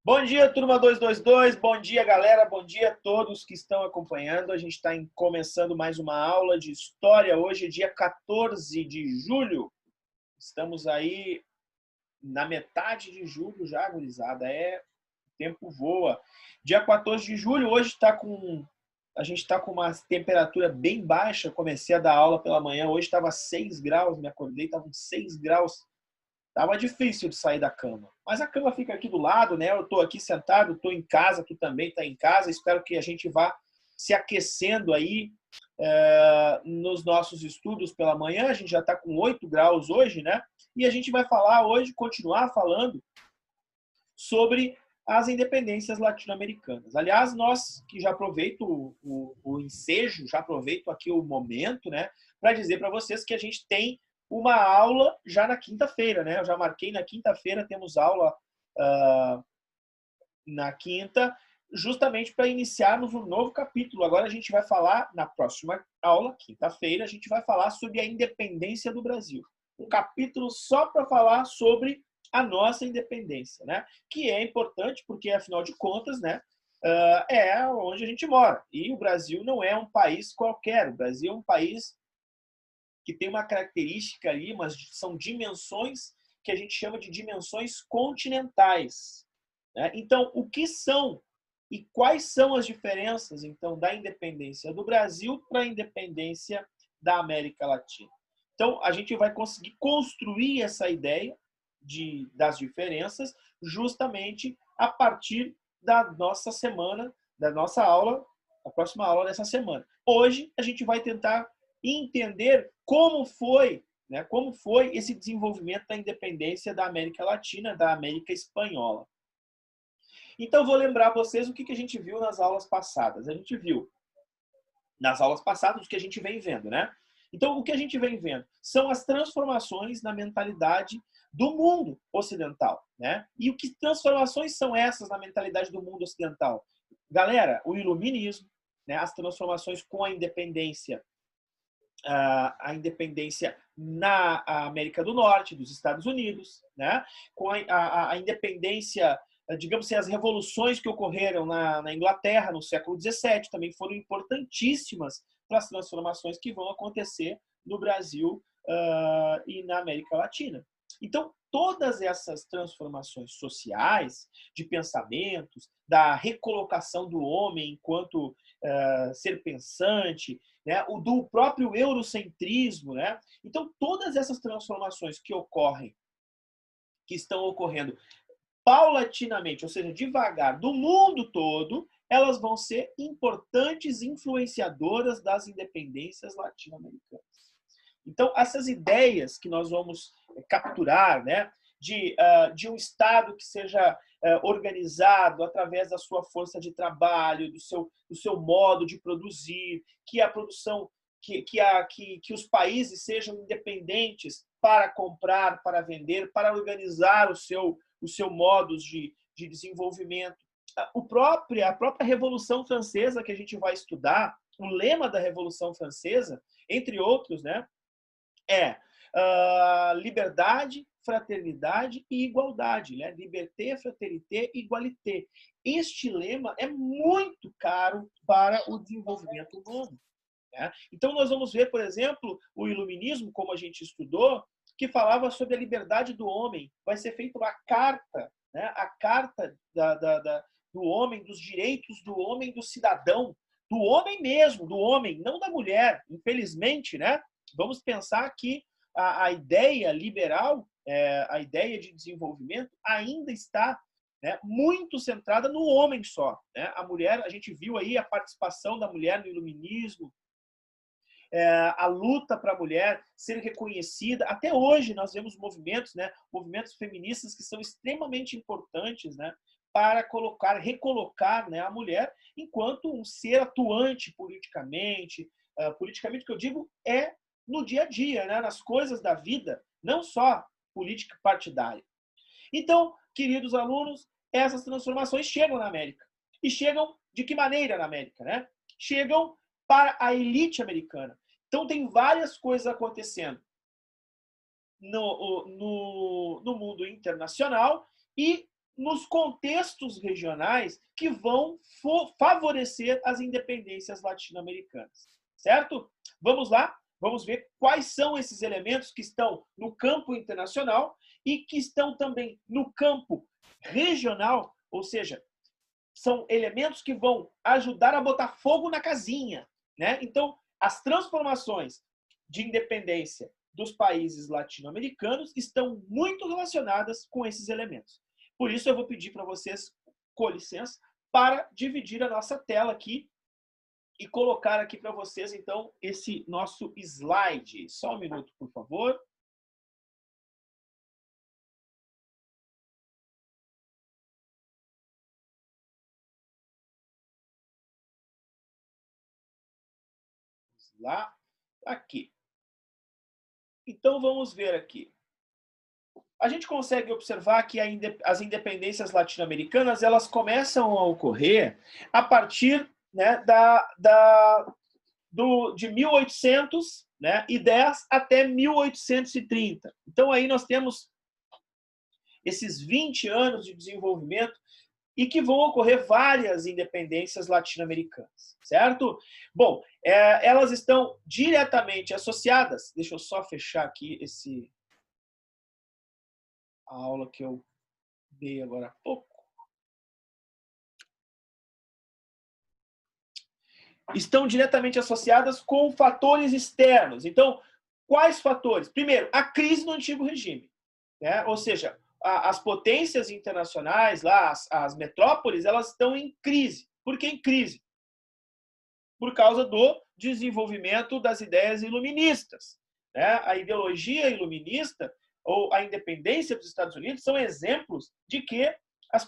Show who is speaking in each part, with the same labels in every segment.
Speaker 1: Bom dia, turma 222. Bom dia, galera. Bom dia a todos que estão acompanhando. A gente está começando mais uma aula de história. Hoje é dia 14 de julho. Estamos aí na metade de julho já, gurizada. O tempo voa. Dia 14 de julho, hoje a gente está com uma temperatura bem baixa. Comecei a dar aula pela manhã. Hoje estava 6 graus. Me acordei, estava com 6 graus. Tava difícil de sair da cama. Mas a cama fica aqui do lado, né? Eu estou aqui sentado, estou em casa, tu também está em casa. Espero que a gente vá se aquecendo aí nos nossos estudos pela manhã. A gente já está com 8 graus hoje, né? E a gente vai falar hoje, continuar falando sobre as independências latino-americanas. Aliás, nós que já aproveito o ensejo, já aproveito aqui o momento, né, para dizer para vocês que a gente tem uma aula já na quinta-feira, né? Eu já marquei na quinta-feira, temos aula na quinta, justamente para iniciarmos um novo capítulo. Agora a gente vai falar, na próxima aula, quinta-feira, a gente vai falar sobre a independência do Brasil. Um capítulo só para falar sobre a nossa independência, né? Que é importante porque, afinal de contas, né, é onde a gente mora. E o Brasil não é um país qualquer. O Brasil é um país que tem uma característica ali, mas são dimensões que a gente chama de dimensões continentais, né? Então, o que são e quais são as diferenças, então, da independência do Brasil para a independência da América Latina? Então, a gente vai conseguir construir essa ideia das diferenças justamente a partir da nossa semana, da nossa aula, a próxima aula dessa semana. Hoje, a gente vai tentar entender como foi, né, como foi esse desenvolvimento da independência da América Latina, da América Espanhola. Então, vou lembrar vocês o que a gente viu nas aulas passadas. A gente viu nas aulas passadas o que a gente vem vendo, né? Então, o que a gente vem vendo são as transformações na mentalidade do mundo ocidental, né? E o que transformações são essas na mentalidade do mundo ocidental? Galera, o iluminismo, né? As transformações com a independência na América do Norte, dos Estados Unidos, né? Com a independência, digamos assim, as revoluções que ocorreram na Inglaterra no século XVII também foram importantíssimas para as transformações que vão acontecer no Brasil e na América Latina. Então, todas essas transformações sociais, de pensamentos, da recolocação do homem enquanto ser pensante, né, o do próprio eurocentrismo, né? Então, todas essas transformações que ocorrem, que estão ocorrendo paulatinamente, ou seja, devagar, do mundo todo, elas vão ser importantes influenciadoras das independências latino-americanas. Então, essas ideias que nós vamos capturar, né, de um Estado que seja organizado através da sua força de trabalho, do seu modo de produzir, que a produção, que os países sejam independentes para comprar, para vender, para organizar o seu modo de desenvolvimento. A própria Revolução Francesa que a gente vai estudar, o lema da Revolução Francesa, entre outros, né, é liberdade, fraternidade e igualdade, né? Liberté, fraternité, égalité. Este lema é muito caro para o desenvolvimento humano, né? Então, nós vamos ver, por exemplo, o iluminismo, como a gente estudou, que falava sobre a liberdade do homem. Vai ser feita uma carta, né? A carta do homem, dos direitos do homem, do cidadão, do homem mesmo, do homem, não da mulher, infelizmente, né? Vamos pensar que a ideia liberal, a ideia de desenvolvimento, ainda está, né, muito centrada no homem só, né? A mulher, a gente viu aí a participação da mulher no iluminismo, a luta para a mulher ser reconhecida. Até hoje nós vemos movimentos, né, movimentos feministas que são extremamente importantes, né, para recolocar, né, a mulher enquanto um ser atuante politicamente. Politicamente, o que eu digo é no dia a dia, né, nas coisas da vida, não só política partidária. Então, queridos alunos, essas transformações chegam na América. E chegam de que maneira na América, né? Chegam para a elite americana. Então, tem várias coisas acontecendo no mundo internacional e nos contextos regionais que vão favorecer as independências latino-americanas. Certo? Vamos lá? Vamos ver quais são esses elementos que estão no campo internacional e que estão também no campo regional, ou seja, são elementos que vão ajudar a botar fogo na casinha, né? Então, as transformações de independência dos países latino-americanos estão muito relacionadas com esses elementos. Por isso, eu vou pedir para vocês, com licença, para dividir a nossa tela aqui e colocar aqui para vocês, então, esse nosso slide. Só um minuto, por favor. Vamos lá. Aqui. Então, vamos ver aqui. A gente consegue observar que as independências latino-americanas elas começam a ocorrer a partir, né, de 1800, né, e 10 até 1830. Então, aí nós temos esses 20 anos de desenvolvimento e que vão ocorrer várias independências latino-americanas, certo? Bom, elas estão diretamente associadas. Deixa eu só fechar aqui a aula que eu dei agora há pouco. Estão diretamente associadas com fatores externos. Então, quais fatores? Primeiro, a crise do antigo regime, né? Ou seja, as potências internacionais, lá, as metrópoles, elas estão em crise. Por que em crise? Por causa do desenvolvimento das ideias iluministas, né? A ideologia iluminista ou a independência dos Estados Unidos são exemplos de que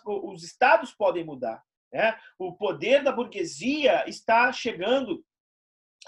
Speaker 1: os estados podem mudar, né? O poder da burguesia está chegando,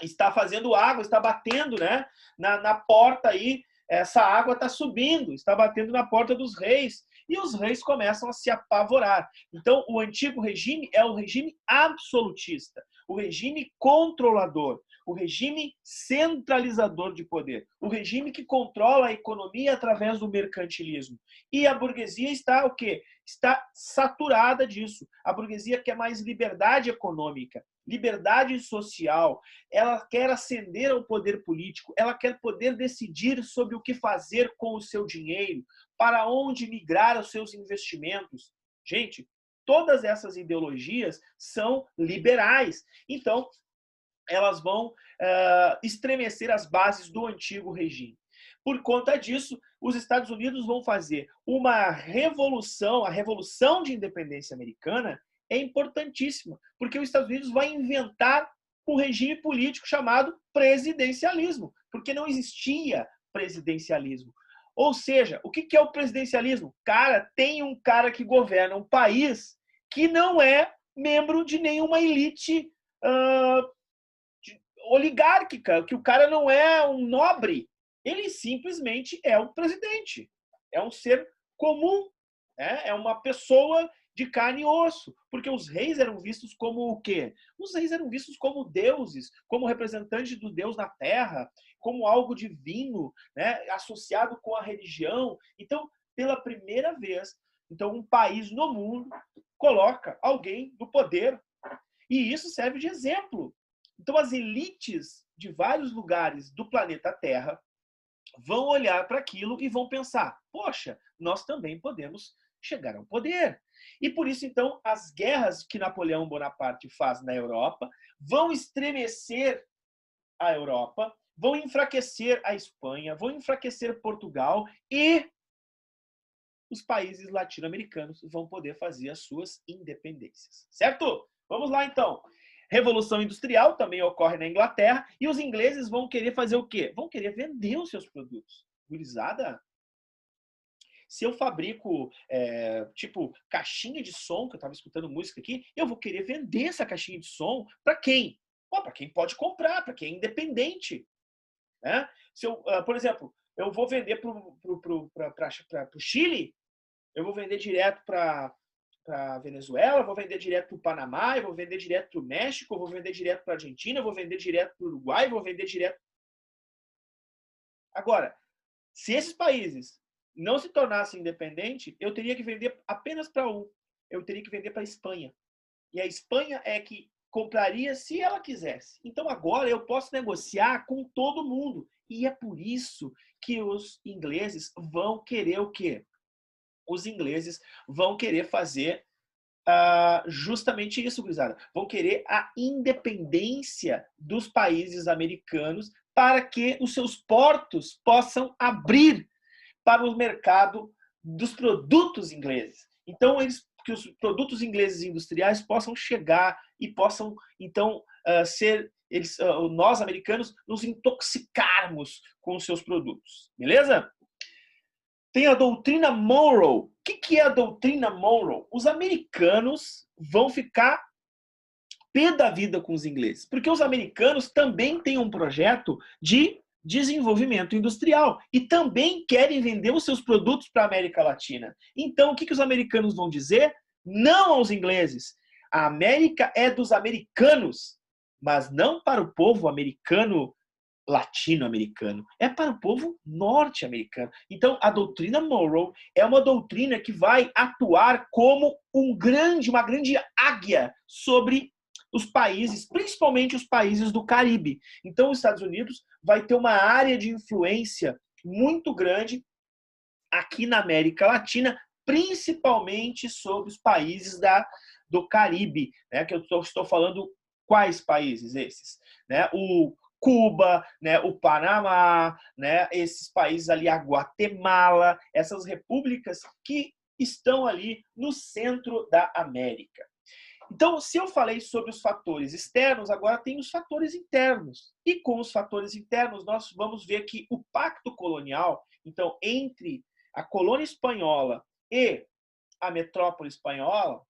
Speaker 1: está fazendo água, está batendo, né, na porta aí. Essa água está subindo, está batendo na porta dos reis, e os reis começam a se apavorar. Então, o antigo regime é o regime absolutista, o regime controlador, o regime centralizador de poder, o regime que controla a economia através do mercantilismo. E a burguesia está o quê? Está saturada disso. A burguesia quer mais liberdade econômica, liberdade social, ela quer ascender ao poder político, ela quer poder decidir sobre o que fazer com o seu dinheiro, para onde migrar os seus investimentos. Gente, todas essas ideologias são liberais. Então, elas vão estremecer as bases do antigo regime. Por conta disso, os Estados Unidos vão fazer uma revolução, a Revolução de Independência Americana é importantíssima, porque os Estados Unidos vai inventar um regime político chamado presidencialismo, porque não existia presidencialismo. Ou seja, o que é o presidencialismo? Cara, tem um cara que governa um país que não é membro de nenhuma elite oligárquica, que o cara não é um nobre, ele simplesmente é o presidente. É um ser comum, né? É uma pessoa de carne e osso, porque os reis eram vistos como o quê? Os reis eram vistos como deuses, como representantes do Deus na terra, como algo divino, né? Associado com a religião. Então, pela primeira vez, então um país no mundo coloca alguém no poder. E isso serve de exemplo. Então, as elites de vários lugares do planeta Terra vão olhar para aquilo e vão pensar: poxa, nós também podemos chegar ao poder. E por isso, então, as guerras que Napoleão Bonaparte faz na Europa vão estremecer a Europa, vão enfraquecer a Espanha, vão enfraquecer Portugal e os países latino-americanos vão poder fazer as suas independências. Certo? Vamos lá, então. Revolução Industrial também ocorre na Inglaterra e os ingleses vão querer fazer o quê? Vão querer vender os seus produtos. Gurizada, se eu fabrico, tipo, caixinha de som, que eu estava escutando música aqui, eu vou querer vender essa caixinha de som para quem? Para quem pode comprar, para quem é independente. Né? Se eu, por exemplo, eu vou vender para o Chile, eu vou vender direto para a Venezuela, eu vou vender direto para o Panamá, eu vou vender direto para o México, eu vou vender direto para a Argentina, eu vou vender direto para o Uruguai, eu vou vender direto... Agora, se esses países não se tornasse independente, eu teria que vender apenas para um. Eu teria que vender para a Espanha. E a Espanha é que compraria se ela quisesse. Então agora eu posso negociar com todo mundo. E é por isso que os ingleses vão querer o quê? Os ingleses vão querer fazer justamente isso, gurizada. Vão querer a independência dos países americanos para que os seus portos possam abrir para o mercado dos produtos ingleses. Então, que os produtos ingleses industriais possam chegar e possam, então, nós, americanos, nos intoxicarmos com os seus produtos. Beleza? Tem a doutrina Monroe. O que é a doutrina Monroe? Os americanos vão ficar pé da vida com os ingleses, porque os americanos também têm um projeto de desenvolvimento industrial e também querem vender os seus produtos para a América Latina. Então, o que os americanos vão dizer? Não aos ingleses. A América é dos americanos, mas não para o povo americano latino-americano, é para o povo norte-americano. Então, a doutrina Monroe é uma doutrina que vai atuar como uma grande águia sobre os países, principalmente os países do Caribe. Então, os Estados Unidos vai ter uma área de influência muito grande aqui na América Latina, principalmente sobre os países do Caribe, né? Que eu estou falando quais países esses, né? O Cuba, né, o Panamá, né, esses países ali, a Guatemala, essas repúblicas que estão ali no centro da América. Então, se eu falei sobre os fatores externos, agora tem os fatores internos. E com os fatores internos, nós vamos ver que o pacto colonial, então, entre a colônia espanhola e a metrópole espanhola,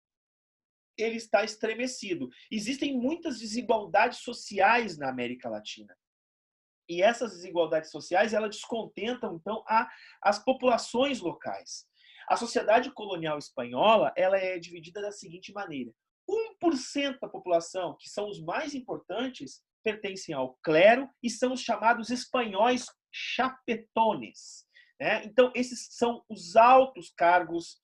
Speaker 1: ele está estremecido. Existem muitas desigualdades sociais na América Latina. E essas desigualdades sociais, elas descontentam, então, as populações locais. A sociedade colonial espanhola, ela é dividida da seguinte maneira. 1% da população, que são os mais importantes, pertencem ao clero e são os chamados espanhóis chapetones. Né? Então, esses são os altos cargos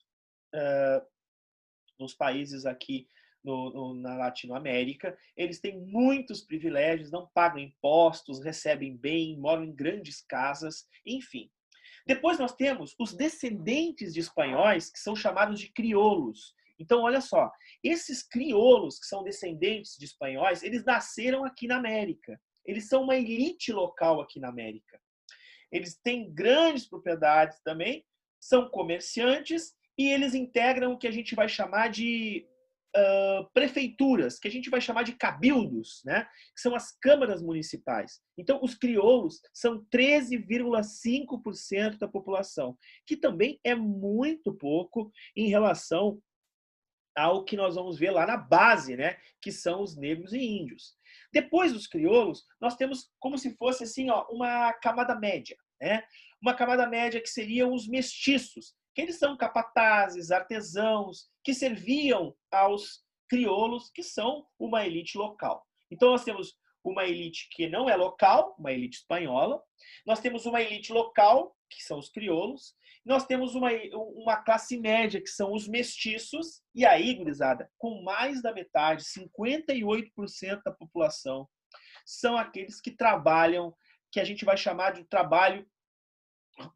Speaker 1: nos países aqui na Latinoamérica. Eles têm muitos privilégios, não pagam impostos, recebem bem, moram em grandes casas, enfim. Depois nós temos os descendentes de espanhóis, que são chamados de crioulos. Então, olha só, esses crioulos, que são descendentes de espanhóis, eles nasceram aqui na América. Eles são uma elite local aqui na América. Eles têm grandes propriedades também, são comerciantes e eles integram o que a gente vai chamar de prefeituras, que a gente vai chamar de cabildos, né? Que são as câmaras municipais. Então, os crioulos são 13,5% da população, que também é muito pouco em relação ao que nós vamos ver lá na base, né? Que são os negros e índios. Depois dos crioulos, nós temos como se fosse assim, ó, uma camada média, né? Uma camada média que seriam os mestiços, que eles são capatazes, artesãos, que serviam aos crioulos, que são uma elite local. Então, nós temos uma elite que não é local, uma elite espanhola. Nós temos uma elite local, que são os crioulos. Nós temos uma classe média, que são os mestiços. E aí, gurizada, com mais da metade, 58% da população, são aqueles que trabalham, que a gente vai chamar de trabalho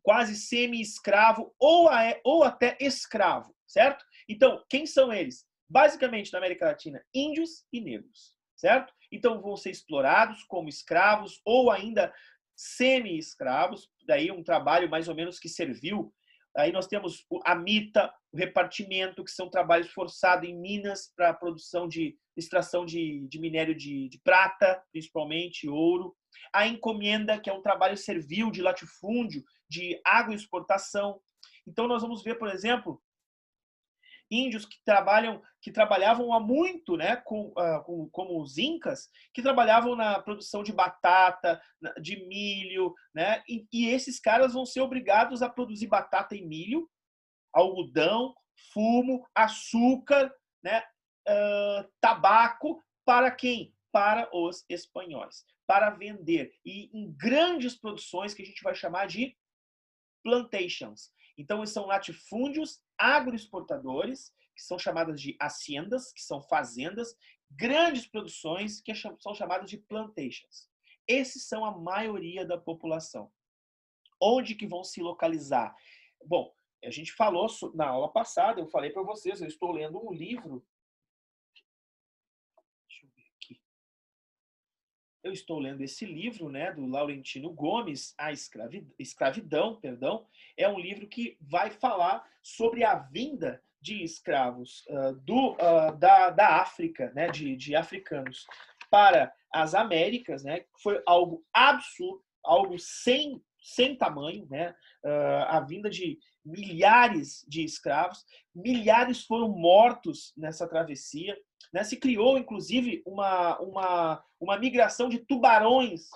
Speaker 1: quase semi-escravo ou até escravo, certo? Então, quem são eles? Basicamente, na América Latina, índios e negros, certo? Então, vão ser explorados como escravos ou ainda semi-escravos, daí um trabalho mais ou menos que serviu. Aí nós temos a mita, o repartimento, que são trabalhos forçados em minas para a produção de extração de minério de prata, principalmente ouro. A encomenda, que é um trabalho servil de latifúndio, de agroexportação. Então, nós vamos ver, por exemplo, índios que trabalhavam há muito, né, como os incas, que trabalhavam na produção de batata, de milho, né, e esses caras vão ser obrigados a produzir batata e milho, algodão, fumo, açúcar, né, tabaco, para quem? Para os espanhóis, para vender, e em grandes produções que a gente vai chamar de plantations. Então, são latifúndios agroexportadores, que são chamadas de haciendas, que são fazendas, grandes produções, que são chamadas de plantations. Esses são a maioria da população. Onde que vão se localizar? Bom, a gente falou na aula passada, eu falei para vocês, eu estou lendo um livro. Deixa eu ver aqui. Eu estou lendo esse livro, né, do Laurentino Gomes, A Escravidão, perdão. É um livro que vai falar sobre a vinda de escravos da África, né, de africanos, para as Américas, né? Foi algo absurdo, algo sem tamanho, né? A vinda de milhares de escravos, milhares foram mortos nessa travessia, né? Se criou, inclusive, uma migração de tubarões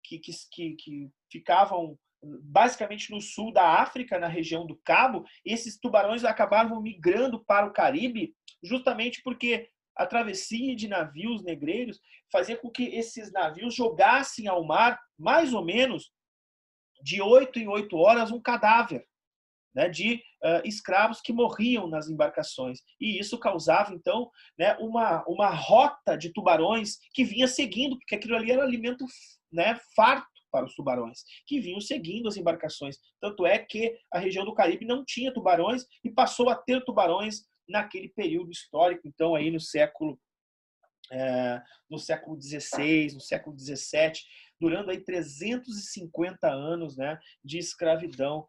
Speaker 1: que ficavam basicamente no sul da África, na região do Cabo. Esses tubarões acabavam migrando para o Caribe, justamente porque a travessia de navios negreiros fazia com que esses navios jogassem ao mar, mais ou menos, de 8 em 8 horas, um cadáver, né, de escravos que morriam nas embarcações. E isso causava, então, né, uma rota de tubarões que vinha seguindo, porque aquilo ali era alimento, né, farto para os tubarões, que vinham seguindo as embarcações. Tanto é que a região do Caribe não tinha tubarões e passou a ter tubarões naquele período histórico, então, aí no século XVI, no século XVII, durando aí 350 anos, né, de escravidão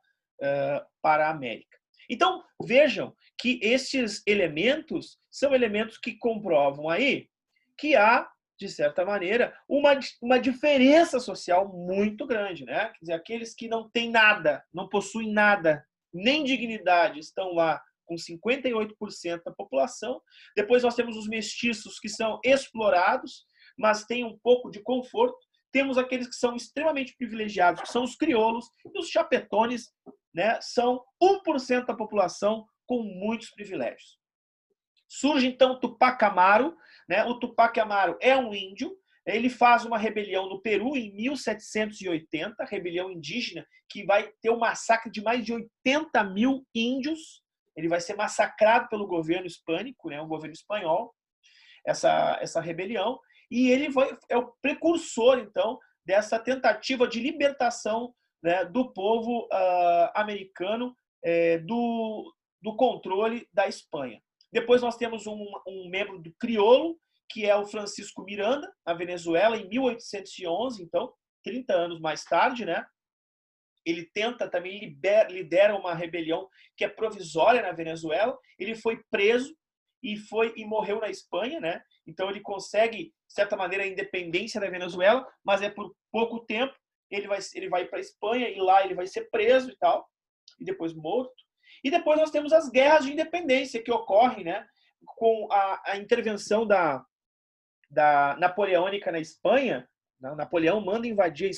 Speaker 1: para a América. Então, vejam que esses elementos são elementos que comprovam aí que há, de certa maneira, uma diferença social muito grande, né? Quer dizer, aqueles que não têm nada, não possuem nada, nem dignidade, estão lá com 58% da população. Depois nós temos os mestiços, que são explorados, mas têm um pouco de conforto. Temos aqueles que são extremamente privilegiados, que são os crioulos, e os chapetones, né, são 1% da população com muitos privilégios. Surge, então, o Tupac Amaru. Né? O Tupac Amaru é um índio. Ele faz uma rebelião no Peru em 1780, rebelião indígena, que vai ter um massacre de mais de 80 mil índios. Ele vai ser massacrado pelo governo hispânico, né, o governo espanhol, essa rebelião. E ele é o precursor, então, dessa tentativa de libertação, né, do povo americano do controle da Espanha. Depois nós temos um membro do crioulo, que é o Francisco Miranda, na Venezuela, em 1811, então, 30 anos mais tarde, né? Ele tenta também, lidera uma rebelião que é provisória na Venezuela. Ele foi preso e morreu na Espanha, né? Então ele consegue, de certa maneira, a independência da Venezuela, mas é por pouco tempo. Ele vai para a Espanha e lá ele vai ser preso e tal, e depois morto. E depois nós temos as guerras de independência que ocorrem, né, com a intervenção da napoleônica na Espanha. Napoleão manda invadir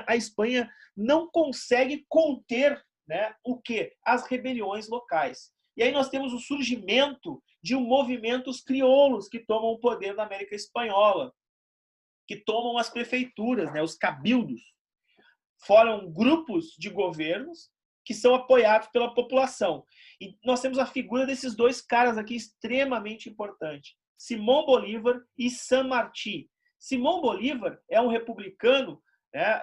Speaker 1: a Espanha não consegue conter, né, o quê? As rebeliões locais. E aí nós temos o surgimento de movimentos crioulos que tomam o poder na América Espanhola, que tomam as prefeituras, né, os cabildos. Foram grupos de governos que são apoiados pela população. E nós temos a figura desses dois caras aqui extremamente importante, Simón Bolívar e San Martí. Simón Bolívar é um republicano, né,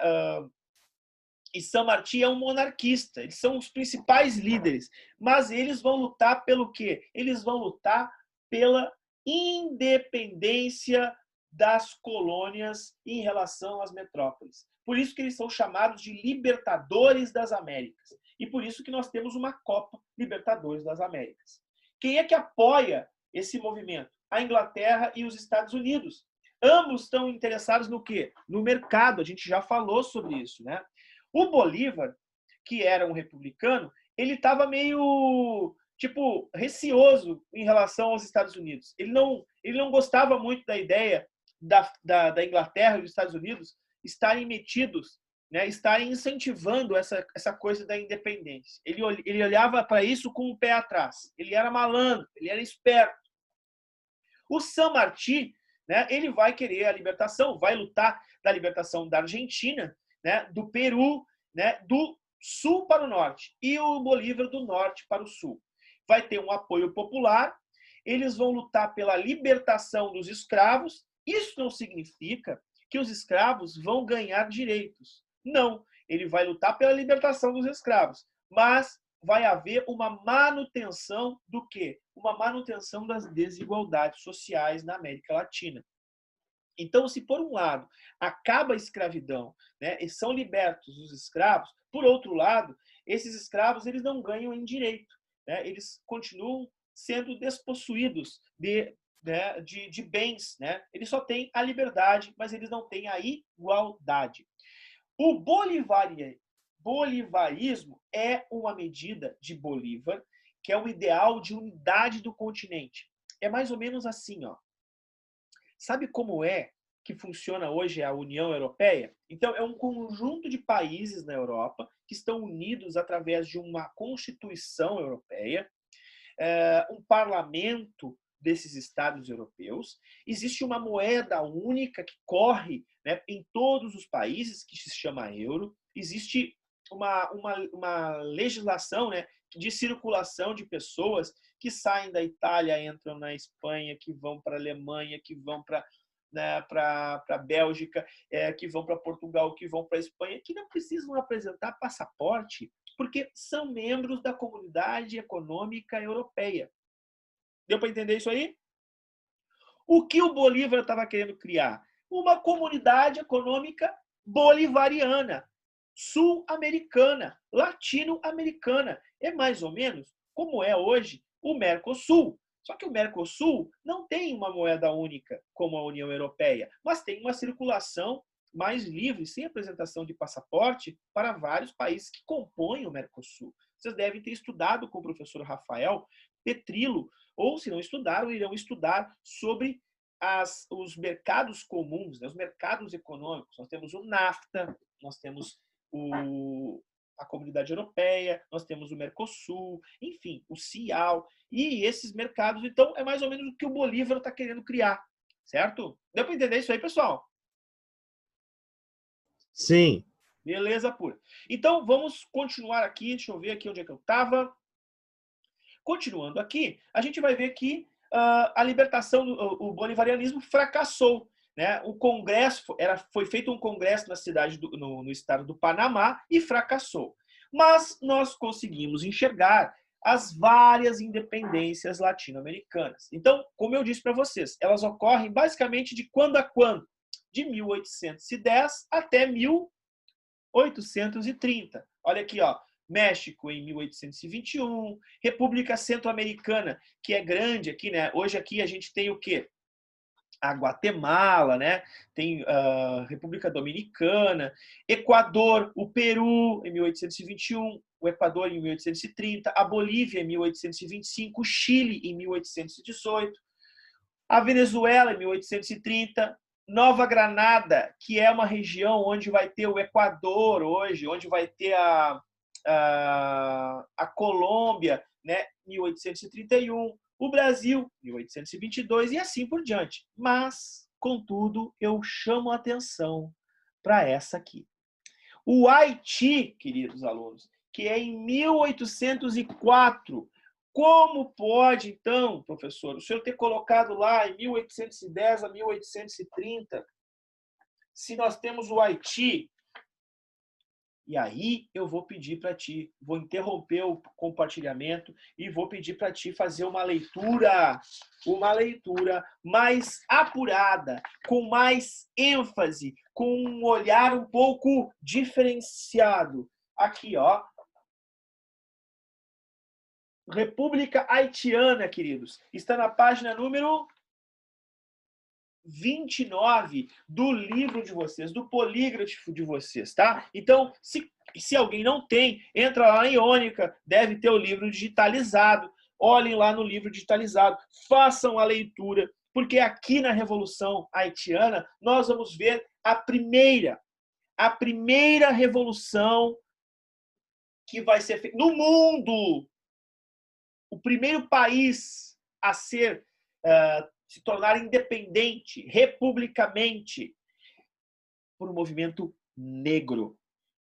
Speaker 1: e San Martí é um monarquista. Eles são os principais líderes, mas eles vão lutar pelo quê? Eles vão lutar pela independência das colônias em relação às metrópoles. Por isso que eles são chamados de Libertadores das Américas. E por isso que nós temos uma Copa Libertadores das Américas. Quem é que apoia esse movimento? A Inglaterra e os Estados Unidos. Ambos estão interessados no quê? No mercado. A gente já falou sobre isso, né? O Bolívar, que era um republicano, ele estava meio, receoso em relação aos Estados Unidos. Ele não gostava muito da ideia da Inglaterra e dos Estados Unidos estarem metidos, né, estarem incentivando essa coisa da independência. Ele olhava para isso com o pé atrás. Ele era malandro, ele era esperto. O San Martí, né, ele vai querer a libertação, vai lutar da libertação da Argentina, né, do Peru, né, do sul para o norte e o Bolívar do norte para o sul. Vai ter um apoio popular, eles vão lutar pela libertação dos escravos. Isso não significa que os escravos vão ganhar direitos. Não, ele vai lutar pela libertação dos escravos, mas vai haver uma manutenção do quê? Uma manutenção das desigualdades sociais na América Latina. Então, se por um lado acaba a escravidão, né, e são libertos os escravos, por outro lado, esses escravos eles não ganham em direito, né, eles continuam sendo despossuídos de bens, né? Eles só têm a liberdade, mas eles não têm a igualdade. O bolivarismo é uma medida de Bolívar, que é o ideal de unidade do continente. É mais ou menos assim, ó. Sabe como é que funciona hoje a União Europeia? Então, é um conjunto de países na Europa que estão unidos através de uma Constituição Europeia, um parlamento desses estados europeus. Existe uma moeda única que corre, né, em todos os países, que se chama euro. Existe uma legislação, né, de circulação de pessoas que saem da Itália, entram na Espanha, que vão para a Alemanha, que vão para a Bélgica, que vão para Portugal, que vão para a Espanha, que não precisam apresentar passaporte, porque são membros da Comunidade Econômica Europeia. Deu para entender isso aí? O que o Bolívar estava querendo criar? Uma comunidade econômica bolivariana, sul-americana, latino-americana. É mais ou menos como é hoje o Mercosul. Só que o Mercosul não tem uma moeda única como a União Europeia, mas tem uma circulação mais livre, sem apresentação de passaporte, para vários países que compõem o Mercosul. Vocês devem ter estudado com o professor Rafael Petrillo, ou se não estudaram, irão estudar sobre os mercados comuns, né, os mercados econômicos. Nós temos o NAFTA, nós temos a Comunidade Europeia, nós temos o Mercosul, enfim, o CIAL, e esses mercados, então, é mais ou menos o que o Bolívar está querendo criar, certo? Deu para entender isso aí, pessoal?
Speaker 2: Sim.
Speaker 1: Beleza pura. Então, vamos continuar aqui, deixa eu ver aqui onde é que eu estava. Continuando aqui, a gente vai ver que a libertação, o bolivarianismo fracassou. Né? O Congresso, foi feito um congresso na cidade, no estado do Panamá, e fracassou. Mas nós conseguimos enxergar as várias independências latino-americanas. Então, como eu disse para vocês, elas ocorrem basicamente de quando a quando? De 1810 até 1830. Olha aqui, ó. México em 1821, República Centro-Americana, que é grande aqui, né? Hoje aqui a gente tem o quê? A Guatemala, né? Tem a República Dominicana, Equador, o Peru em 1821, o Equador em 1830, a Bolívia em 1825, o Chile em 1818, a Venezuela em 1830, Nova Granada, que é uma região onde vai ter o Equador hoje, onde vai ter a Colômbia, né, 1831, o Brasil, 1822 e assim por diante. Mas, contudo, eu chamo a atenção para essa aqui. O Haiti, queridos alunos, que é em 1804. Como pode, então, professor, o senhor ter colocado lá em 1810 a 1830, se nós temos o Haiti? E aí eu vou pedir para ti, vou interromper o compartilhamento e vou pedir para ti fazer uma leitura mais apurada, com mais ênfase, com um olhar um pouco diferenciado. Aqui, ó. República Haitiana, queridos. Está na página número 29 do livro de vocês, do polígrafo de vocês, tá? Então, se alguém não tem, entra lá em Iônica, deve ter o livro digitalizado. Olhem lá no livro digitalizado, façam a leitura, porque aqui na Revolução Haitiana nós vamos ver a primeira revolução que vai ser feita no mundo. O primeiro país a se tornar independente, republicamente, por um movimento negro.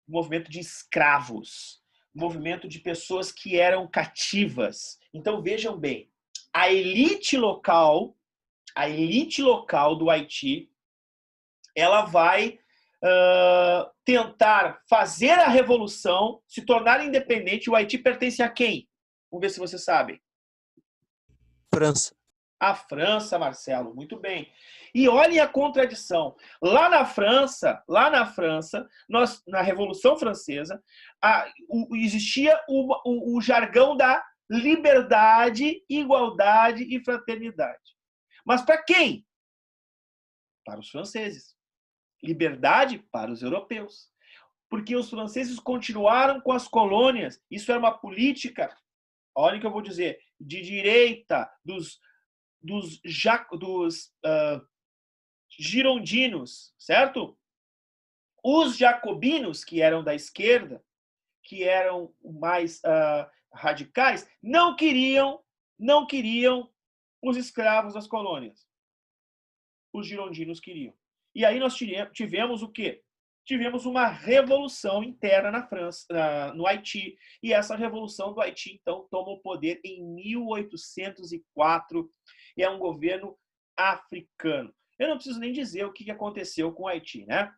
Speaker 1: movimento de escravos, movimento de pessoas que eram cativas. Então vejam bem, a elite local do Haiti, ela vai tentar fazer a revolução, se tornar independente. O Haiti pertence a quem? Vamos ver se vocês sabem.
Speaker 2: França.
Speaker 1: A França, Marcelo, muito bem. E olhem a contradição. Lá na França, na Revolução Francesa, existia o jargão da liberdade, igualdade e fraternidade. Mas para quem? Para os franceses. Liberdade para os europeus. Porque os franceses continuaram com as colônias. Isso era uma política, olha o que eu vou dizer, de direita, dos girondinos, certo? Os jacobinos, que eram da esquerda, que eram mais radicais, não queriam os escravos das colônias. Os girondinos queriam. E aí nós tivemos o quê? Tivemos uma revolução interna na França, no Haiti. E essa revolução do Haiti, então, toma o poder em 1804. E é um governo africano. Eu não preciso nem dizer o que aconteceu com o Haiti, né?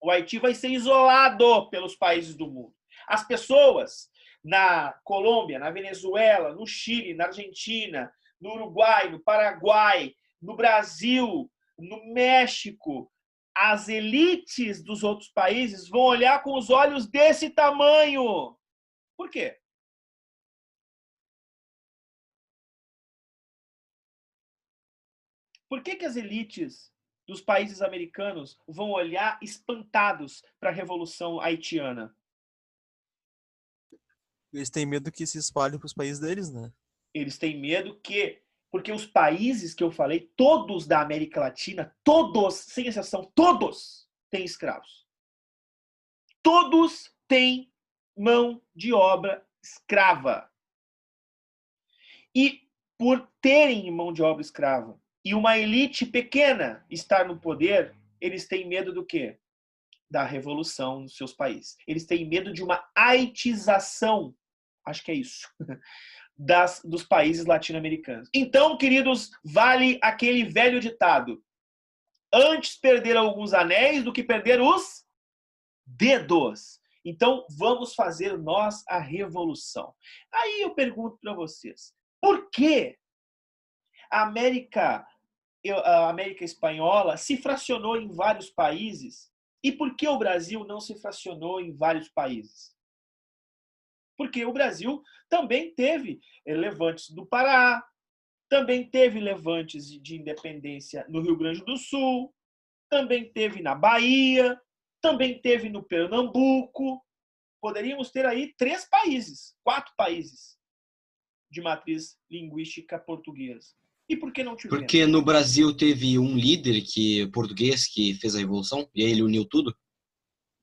Speaker 1: O Haiti vai ser isolado pelos países do mundo. As pessoas na Colômbia, na Venezuela, no Chile, na Argentina, no Uruguai, no Paraguai, no Brasil, no México, as elites dos outros países vão olhar com os olhos desse tamanho. Por quê? Por que as elites dos países americanos vão olhar espantados para a Revolução Haitiana?
Speaker 2: Eles têm medo que se espalhe para os países deles, né?
Speaker 1: Eles têm medo que... Porque os países que eu falei, todos da América Latina, todos, sem exceção, todos têm escravos. Todos têm mão de obra escrava. E por terem mão de obra escrava e uma elite pequena estar no poder, eles têm medo do quê? Da revolução nos seus países. Eles têm medo de uma haitização, acho que é isso, dos países latino-americanos. Então, queridos, vale aquele velho ditado: antes perder alguns anéis do que perder os dedos. Então, vamos fazer nós a revolução. Aí eu pergunto para vocês, por que a América Espanhola se fracionou em vários países e por que o Brasil não se fracionou em vários países? Porque o Brasil também teve levantes do Pará, também teve levantes de independência no Rio Grande do Sul, também teve na Bahia, também teve no Pernambuco. Poderíamos ter aí 3 países, 4 países de matriz linguística portuguesa. E por que não tivemos?
Speaker 3: Porque no Brasil teve um líder português que fez a revolução e aí ele uniu tudo.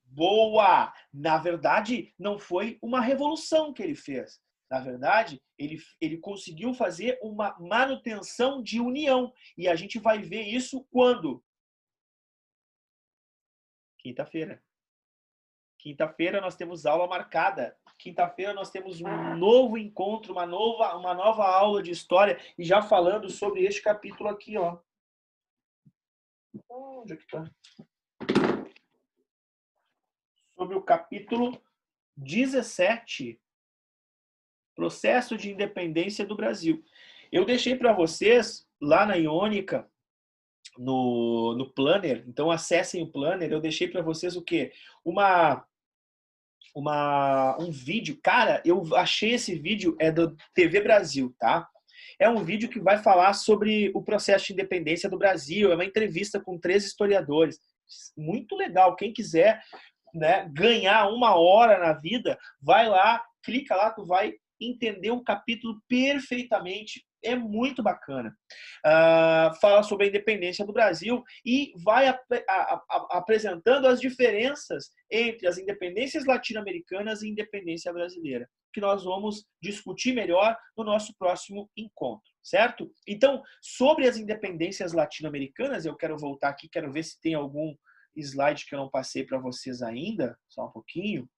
Speaker 1: Boa! Na verdade, não foi uma revolução que ele fez. Na verdade, ele conseguiu fazer uma manutenção de união. E a gente vai ver isso quando? Quinta-feira. Quinta-feira nós temos aula marcada. Quinta-feira nós temos um novo encontro, uma nova aula de história. E já falando sobre este capítulo aqui, ó. Onde é que tá? Sobre o capítulo 17, Processo de Independência do Brasil. Eu deixei para vocês, lá na Iônica, no Planner, então acessem o Planner, eu deixei para vocês o quê? Um vídeo. Cara, eu achei esse vídeo, é do TV Brasil, tá? É um vídeo que vai falar sobre o processo de independência do Brasil, é uma entrevista com 3 historiadores. Muito legal, quem quiser, né, ganhar 1 hora na vida, vai lá, clica lá, tu vai entender um capítulo perfeitamente. É muito bacana. Fala sobre a independência do Brasil e vai apresentando as diferenças entre as independências latino-americanas e a independência brasileira, que nós vamos discutir melhor no nosso próximo encontro, certo? Então, sobre as independências latino-americanas, eu quero voltar aqui, quero ver se tem algum slide que eu não passei para vocês ainda, só um pouquinho,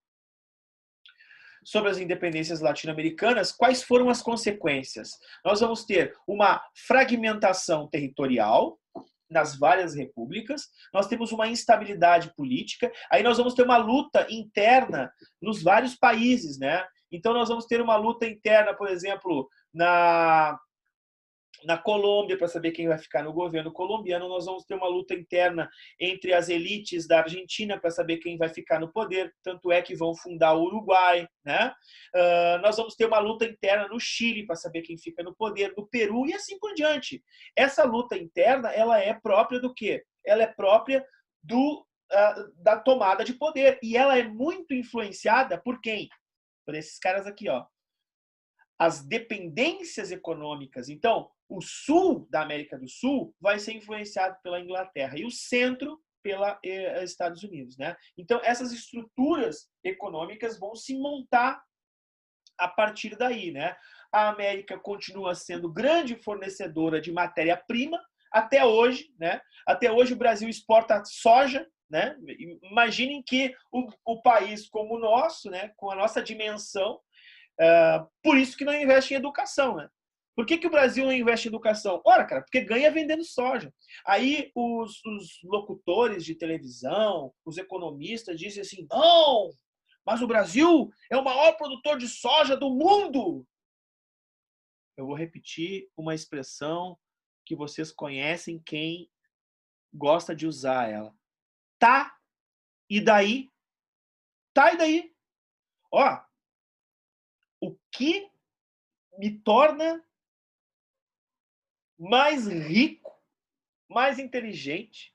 Speaker 1: sobre as independências latino-americanas, quais foram as consequências? Nós vamos ter uma fragmentação territorial nas várias repúblicas, nós temos uma instabilidade política, aí nós vamos ter uma luta interna nos vários países, né? Então nós vamos ter uma luta interna, por exemplo, na Colômbia, para saber quem vai ficar no governo colombiano. Nós vamos ter uma luta interna entre as elites da Argentina para saber quem vai ficar no poder, tanto é que vão fundar o Uruguai, né? Nós vamos ter uma luta interna no Chile para saber quem fica no poder, no Peru e assim por diante. Essa luta interna, ela é própria do quê? Ela é própria da tomada de poder, e ela é muito influenciada por quem? Por esses caras aqui, ó. As dependências econômicas. Então, o sul da América do Sul vai ser influenciado pela Inglaterra e o centro pelos Estados Unidos, né? Então, essas estruturas econômicas vão se montar a partir daí, né? A América continua sendo grande fornecedora de matéria-prima até hoje, né? Até hoje o Brasil exporta soja, né? Imaginem que o país como o nosso, né, com a nossa dimensão, por isso que não investe em educação, né? Por que o Brasil não investe em educação? Ora, cara, porque ganha vendendo soja. Aí os locutores de televisão, os economistas dizem assim, não, mas o Brasil é o maior produtor de soja do mundo. Eu vou repetir uma expressão que vocês conhecem, quem gosta de usar ela. Tá, e daí? Tá, e daí? Ó, o que me torna mais rico, mais inteligente,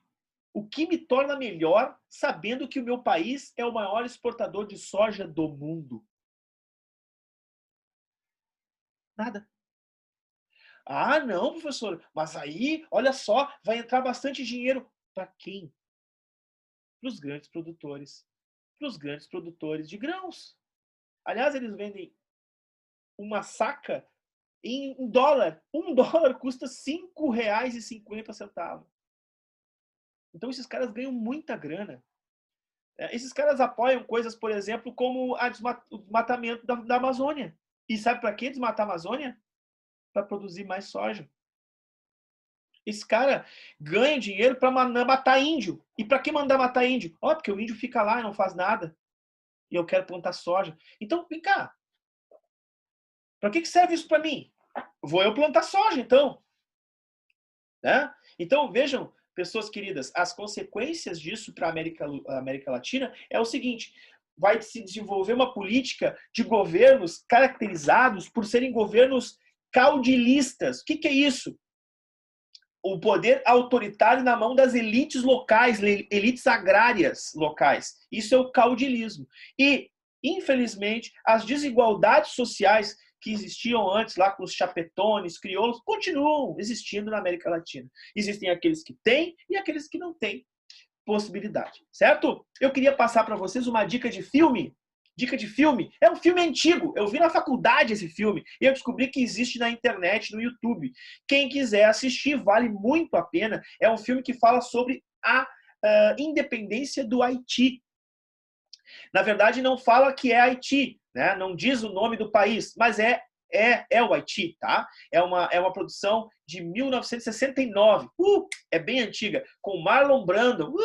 Speaker 1: o que me torna melhor sabendo que o meu país é o maior exportador de soja do mundo? Nada. Ah, não, professor, mas aí, olha só, vai entrar bastante dinheiro. Para quem? Para os grandes produtores. Para os grandes produtores de grãos. Aliás, eles vendem uma saca em dólar. $1 custa R$ 5,50. Então, esses caras ganham muita grana. Esses caras apoiam coisas, por exemplo, como o desmatamento da Amazônia. E sabe para que desmatar a Amazônia? Para produzir mais soja. Esse cara ganha dinheiro para mandar matar índio. E para que mandar matar índio? Ó, porque o índio fica lá e não faz nada. E eu quero plantar soja. Então, vem cá. Para que serve isso para mim? Vou eu plantar soja, então. Né? Então, vejam, pessoas queridas, as consequências disso para a América Latina é o seguinte: vai se desenvolver uma política de governos caracterizados por serem governos caudilistas. O que é isso? O poder autoritário na mão das elites locais, elites agrárias locais. Isso é o caudilismo. E, infelizmente, as desigualdades sociais que existiam antes lá com os chapetones, crioulos, continuam existindo na América Latina. Existem aqueles que têm e aqueles que não têm possibilidade, certo? Eu queria passar para vocês uma dica de filme. Dica de filme. É um filme antigo. Eu vi na faculdade esse filme e eu descobri que existe na internet, no YouTube. Quem quiser assistir, vale muito a pena. É um filme que fala sobre a independência do Haiti. Na verdade, não fala que é Haiti, né? Não diz o nome do país, mas é o Haiti, tá? É uma produção de 1969. É bem antiga. Com Marlon Brando.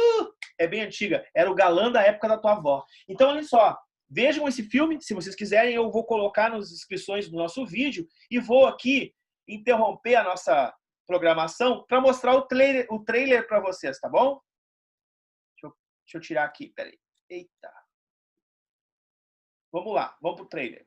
Speaker 1: É bem antiga. Era o galã da época da tua avó. Então, olha só. Vejam esse filme. Se vocês quiserem, eu vou colocar nas descrições do nosso vídeo e vou aqui interromper a nossa programação para mostrar o trailer para vocês, tá bom? Deixa eu tirar aqui, peraí. Eita. Vamos lá, vamos pro trailer.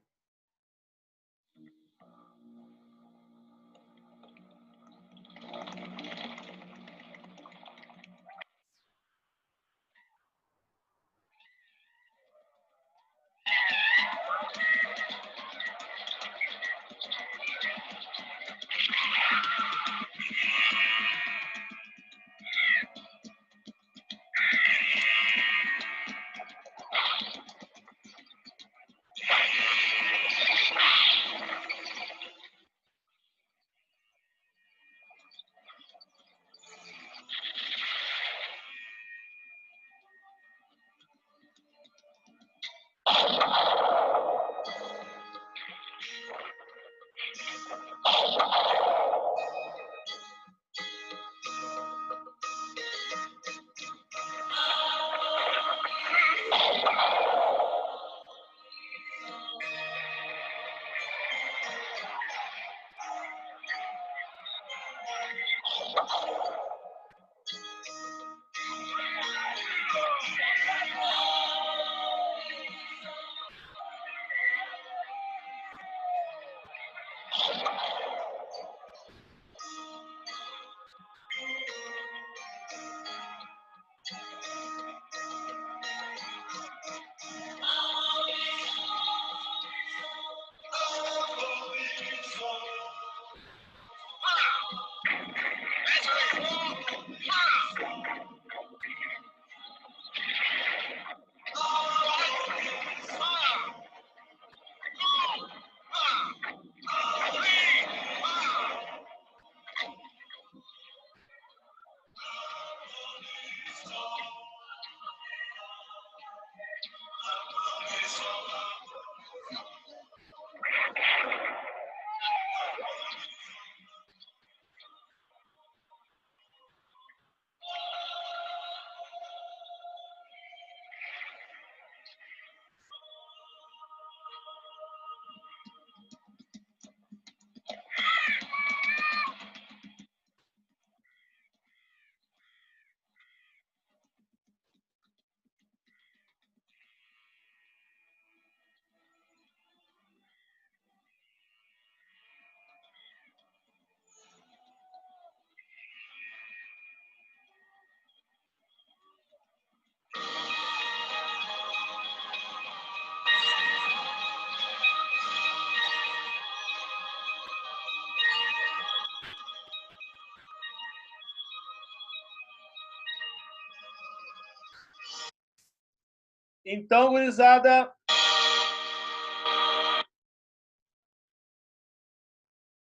Speaker 1: Então, gurizada,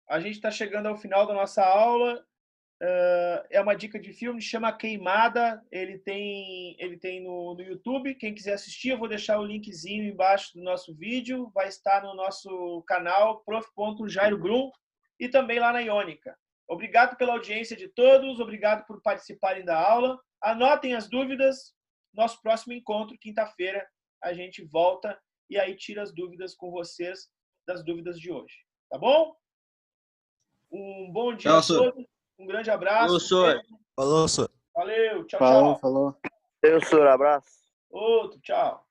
Speaker 1: a gente está chegando ao final da nossa aula. É uma dica de filme, chama Queimada. Ele tem no YouTube. Quem quiser assistir, eu vou deixar o linkzinho embaixo do nosso vídeo. Vai estar no nosso canal, prof.jairogrum, e também lá na Iônica. Obrigado pela audiência de todos, obrigado por participarem da aula. Anotem as dúvidas. Nosso próximo encontro, quinta-feira, a gente volta e aí tira as dúvidas com vocês das dúvidas de hoje. Tá bom? Um bom dia a todos. Um grande abraço.
Speaker 2: Falou, senhor.
Speaker 1: Valeu. Tchau,
Speaker 4: Falou,
Speaker 1: tchau.
Speaker 4: falou.
Speaker 5: Professor, abraço.
Speaker 1: Outro. Tchau.